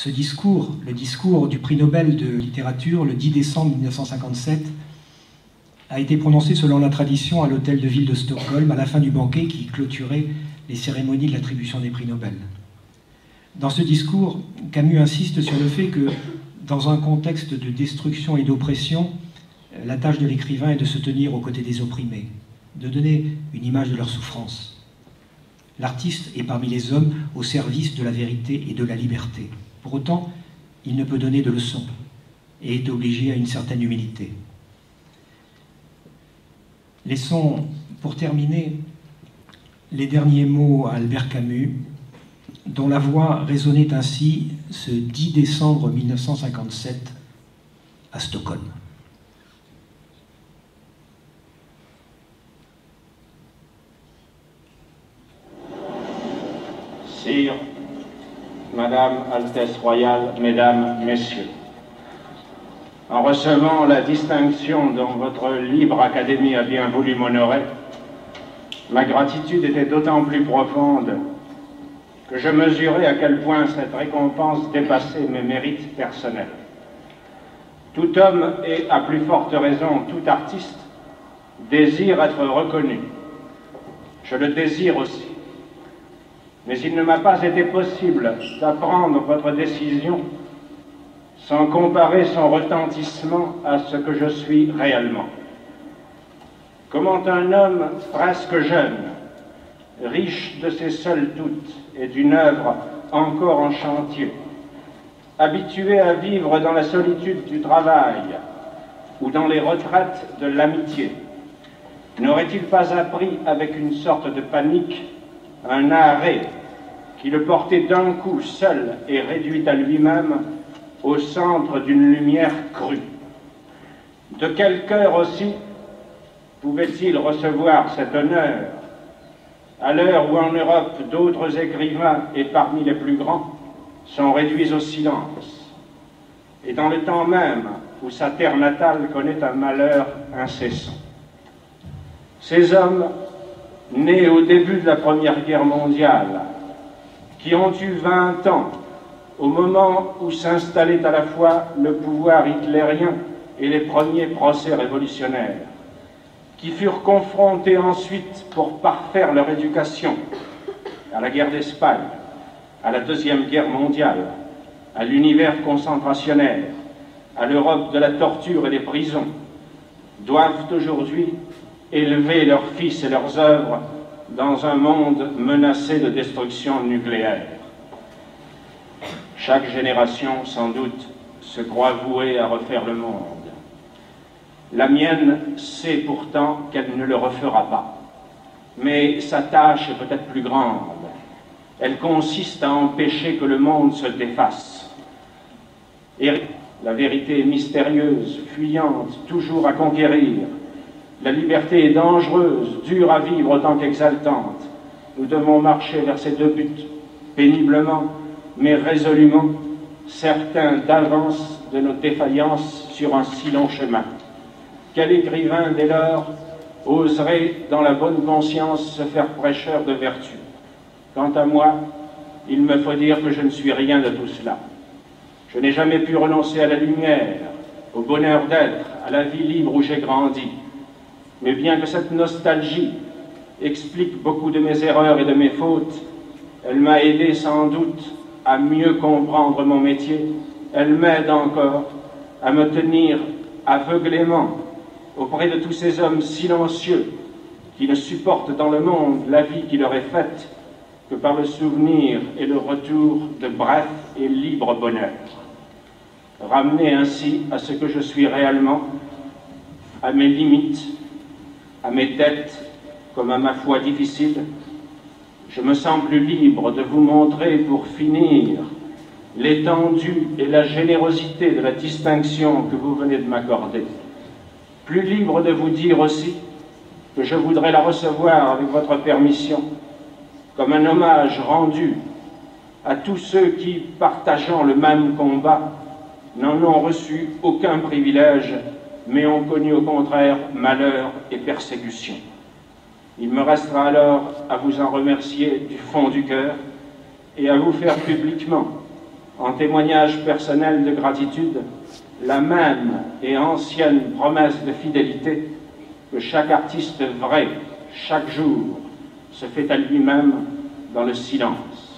Ce discours, le discours du prix Nobel de littérature, le 10 décembre 1957, a été prononcé selon la tradition à l'hôtel de ville de Stockholm, à la fin du banquet qui clôturait les cérémonies de l'attribution des prix Nobel. Dans ce discours, Camus insiste sur le fait que, dans un contexte de destruction et d'oppression, la tâche de l'écrivain est de se tenir aux côtés des opprimés, de donner une image de leur souffrance. L'artiste est parmi les hommes au service de la vérité et de la liberté. Pour autant, il ne peut donner de leçons et est obligé à une certaine humilité. Laissons, pour terminer, les derniers mots à Albert Camus, dont la voix résonnait ainsi ce 10 décembre 1957 à Stockholm. Sire, Madame, Altesse Royale, Mesdames, Messieurs, en recevant la distinction dont votre libre académie a bien voulu m'honorer, ma gratitude était d'autant plus profonde que je mesurais à quel point cette récompense dépassait mes mérites personnels. Tout homme et, à plus forte raison, tout artiste désire être reconnu. Je le désire aussi. Mais il ne m'a pas été possible d'apprendre votre décision sans comparer son retentissement à ce que je suis réellement. Comment un homme presque jeune, riche de ses seuls doutes et d'une œuvre encore en chantier, habitué à vivre dans la solitude du travail ou dans les retraites de l'amitié, n'aurait-il pas appris avec une sorte de panique un arrêt qui le portait d'un coup seul et réduit à lui-même au centre d'une lumière crue? De quel cœur aussi pouvait-il recevoir cet honneur à l'heure où en Europe d'autres écrivains, et parmi les plus grands, sont réduits au silence, et dans le temps même où sa terre natale connaît un malheur incessant? Ces hommes, nés au début de la Première Guerre mondiale, qui ont eu 20 ans au moment où s'installait à la fois le pouvoir hitlérien et les premiers procès révolutionnaires, qui furent confrontés ensuite pour parfaire leur éducation à la guerre d'Espagne, à la Deuxième Guerre mondiale, à l'univers concentrationnaire, à l'Europe de la torture et des prisons, doivent aujourd'hui élever leurs fils et leurs œuvres dans un monde menacé de destruction nucléaire. Chaque génération, sans doute, se croit vouée à refaire le monde. La mienne sait pourtant qu'elle ne le refera pas. Mais sa tâche est peut-être plus grande. Elle consiste à empêcher que le monde se défasse. Et la vérité est mystérieuse, fuyante, toujours à conquérir. La liberté est dangereuse, dure à vivre autant qu'exaltante. Nous devons marcher vers ces deux buts, péniblement, mais résolument, certains d'avance de nos défaillances sur un si long chemin. Quel écrivain, dès lors, oserait, dans la bonne conscience, se faire prêcheur de vertu? Quant à moi, il me faut dire que je ne suis rien de tout cela. Je n'ai jamais pu renoncer à la lumière, au bonheur d'être, à la vie libre où j'ai grandi. Mais bien que cette nostalgie explique beaucoup de mes erreurs et de mes fautes, elle m'a aidé sans doute à mieux comprendre mon métier. Elle m'aide encore à me tenir aveuglément auprès de tous ces hommes silencieux qui ne supportent dans le monde la vie qui leur est faite que par le souvenir et le retour de bref et libre bonheur. Ramené ainsi à ce que je suis réellement, à mes limites, à mes dettes comme à ma foi difficile, je me sens plus libre de vous montrer pour finir l'étendue et la générosité de la distinction que vous venez de m'accorder. Plus libre de vous dire aussi que je voudrais la recevoir avec votre permission comme un hommage rendu à tous ceux qui, partageant le même combat, n'en ont reçu aucun privilège, mais ont connu au contraire malheur et persécution. Il me restera alors à vous en remercier du fond du cœur et à vous faire publiquement en témoignage personnel de gratitude, la même et ancienne promesse de fidélité que chaque artiste vrai, chaque jour, se fait à lui-même dans le silence.